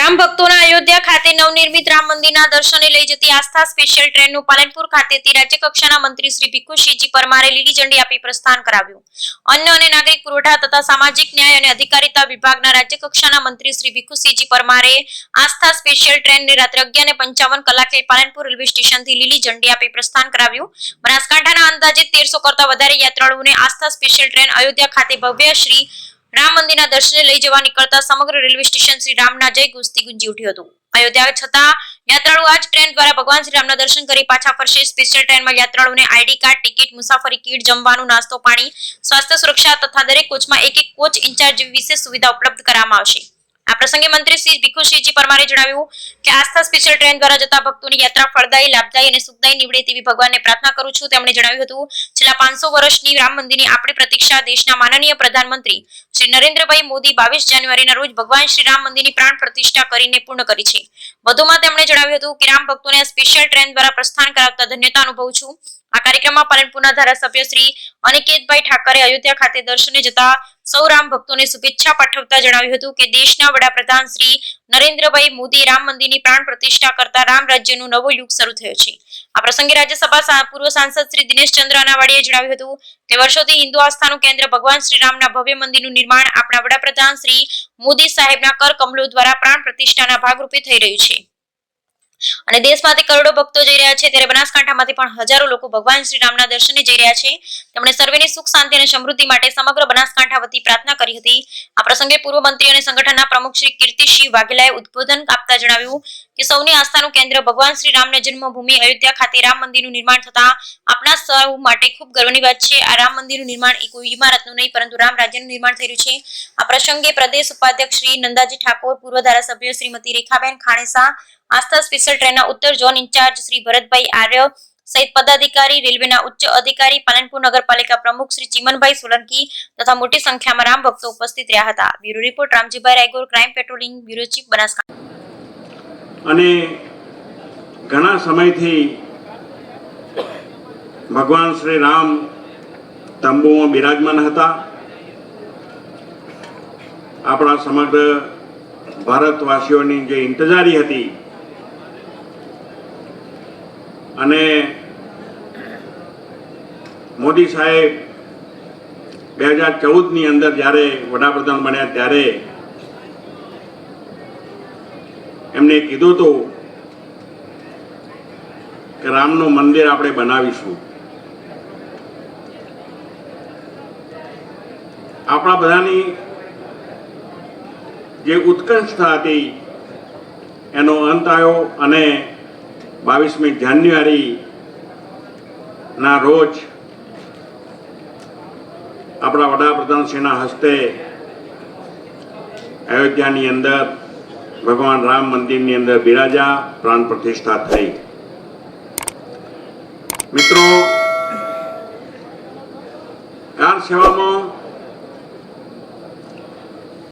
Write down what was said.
રામ ભક્તોના અયોધ્યા ખાતે નવનિર્મિત રામ મંદિરના દર્શને લઈ જતી આસ્થા સ્પેશિયલ ટ્રેનનું પાલનપુર ખાતેથી રાજ્ય કક્ષાના મંત્રી શ્રી ભીખુસિંહજી પરમારે લીલી ઝંડી આપી પ્રસ્થાન કરાવ્યું। અન્ન અને નાગરિક પુરવઠા તથા સામાજિક ન્યાય અને અધિકારીતા વિભાગના રાજ્ય કક્ષાના મંત્રી શ્રી ભીખુસિંહજી પરમારે આસ્થા સ્પેશિયલ ટ્રેનને રાત્રે 11:55 કલાકે પાલનપુર રેલવે સ્ટેશનથી લીલી ઝંડી આપી પ્રસ્થાન કરાવ્યું। બનાસકાંઠાના અંદાજે 1300 કરતા વધારે યાત્રાળુઓને આસ્થા સ્પેશિયલ ટ્રેન અયોધ્યા ખાતે ભવ્ય શ્રી રામ મંદિરના દર્શને લઈ જવા નીકળતા સમગ્ર રેલવે સ્ટેશન શ્રી રામના જય ઘોષથી ગુંજી ઉઠ્યું હતું। અયોધ્યા છતાં યાત્રાળુ આજ ટ્રેન દ્વારા ભગવાન શ્રી રામના દર્શન કરી પાછા ફરશે। સ્પેશિયલ ટ્રેનમાં યાત્રાળુઓને આઈડી કાર્ડ, ટિકિટ, મુસાફરી કીટ, જમવાનું, નાસ્તો, પાણી, સ્વાસ્થ્ય સુરક્ષા તથા દરેક કોચમાં એક કોચ ઇન્ચાર્જ જેવી વિશેષ સુવિધા ઉપલબ્ધ કરવામાં આવશે। આ પ્રસંગે મંત્રી શ્રી ભીખુસિંહજી પરમારે જણાવ્યું કે આસ્થા સ્પેશિયલ ટ્રેન દ્વારા જતા ભક્તોની યાત્રા ફળદાયી, લાભદાયી અને સુખદાયી નીવડે તેવી ભગવાનને પ્રાર્થના કરું છું। તેમણે જણાવ્યું હતું છેલ્લા 500 વર્ષની રામ મંદિરની આપણી પ્રતીક્ષા દેશના માનનીય પ્રધાનમંત્રી શ્રી નરેન્દ્રભાઈ મોદી 22 જાન્યુઆરીના રોજ ભગવાન શ્રી રામ મંદિરની પ્રાણ પ્રતિષ્ઠા કરીને પૂર્ણ કરી છે। વધુમાં તેમણે જણાવ્યું હતું કે રામ ભક્તોને આ સ્પેશિયલ ટ્રેન દ્વારા પ્રસ્થાન કરાવતા ધન્યતા અનુભવું છું। આ કાર્યક્રમમાં પાલનપુરના ધારાસભ્ય શ્રી અનિકેતભાઈ ઠાકરે અયોધ્યા ખાતે દર્શને જતા સૌ રામ ભક્તોને શુભેચ્છા પાઠવતા જણાવ્યું હતું કે દેશના વડાપ્રધાન શ્રી નરેન્દ્રભાઈ મોદી રામ મંદિરની પ્રાણ પ્રતિષ્ઠા કરતા રામ રાજ્યનો નવો યુગ શરૂ થયો છે। આ પ્રસંગે રાજ્યસભા પૂર્વ સાંસદ શ્રી દિનેશચંદ્ર અનાવાડીએ જણાવ્યું હતું કે વર્ષોથી હિન્દુ આસ્થાનું કેન્દ્ર ભગવાન શ્રી રામના ભવ્ય મંદિરનું નિર્માણ આપણા વડાપ્રધાન શ્રી મોદી સાહેબના કર કમલો દ્વારા પ્રાણ પ્રતિષ્ઠાના ભાગરૂપે થઈ રહ્યું છે અને દેશમાંથી કરોડો ભક્તો જઈ રહ્યા છે। ત્યારે બનાસકાંઠામાંથી પણ હજારો લોકો ભગવાન શ્રી રામના દર્શને જઈ રહ્યા છે। તેમણે સર્વેની સુખ, શાંતિ અને સમૃદ્ધિ માટે સમગ્ર બનાસકાંઠા વતી પ્રાર્થના કરી હતી। આ પ્રસંગે પૂર્વ મંત્રી અને સંગઠનના પ્રમુખ શ્રી કીર્તિસિંહ વાઘેલાએ ઉદ્બોધન આપતા જણાવ્યું કે સૌની આસ્થાનું કેન્દ્ર ભગવાન શ્રી રામના જન્મભૂમિ અયોધ્યા ખાતે રામ મંદિરનું નિર્માણ થતા આપણા સૌ માટે ખૂબ ગર્વની વાત છે। આ રામ મંદિરનું નિર્માણ એ કોઈ ઇમારતનું નહીં પરંતુ રામ રાજ્યનું નિર્માણ થઈ રહ્યું છે। આ પ્રસંગે પ્રદેશ ઉપાધ્યક્ષ શ્રી નંદાજી ઠાકોર, પૂર્વ ધારાસભ્ય શ્રીમતી રેખાબેન ખાણેસા, આસ્થા સ્પેશિયલ ટ્રેનના ઉત્તર ઝોન ઇન્ચાર્જ શ્રી ભરતભાઈ આર્ય સહિત પદાધિકારી, રેલવેના ઉચ્ચ અધિકારી, પાલનપુર નગરપાલિકા પ્રમુખ શ્રી ચિમનભાઈ સોલંકી તથા મોટી સંખ્યામાં રામ ભક્તો ઉપસ્થિત રહ્યા હતા। Bureau report Ramjibhai Raigor, crime patrolling bureau chief, Banaskantha. અને ઘણા સમયથી ભગવાન શ્રી રામ તંબુમાં બિરાજમાન હતા। આપણા સમગ્ર ભારતવાસીઓની જે ઇંતજારી હતી અને મોદી સાહેબ 2014ની અંદર જ્યારે વડાપ્રધાન બન્યા ત્યારે એમને કીધું હતું કે રામનું મંદિર આપણે બનાવીશું। આપણા બધાની જે ઉત્કંઠતા હતી એનો અંત આવ્યો અને 22મી જાન્યુઆરીના રોજ આપણા વડાપ્રધાનશ્રીના હસ્તે અયોધ્યાની અંદર ભગવાન રામ મંદિરની અંદર બિરાજા પ્રાણ પ્રતિષ્ઠા થઈ। મિત્રો, કાર સેવામાં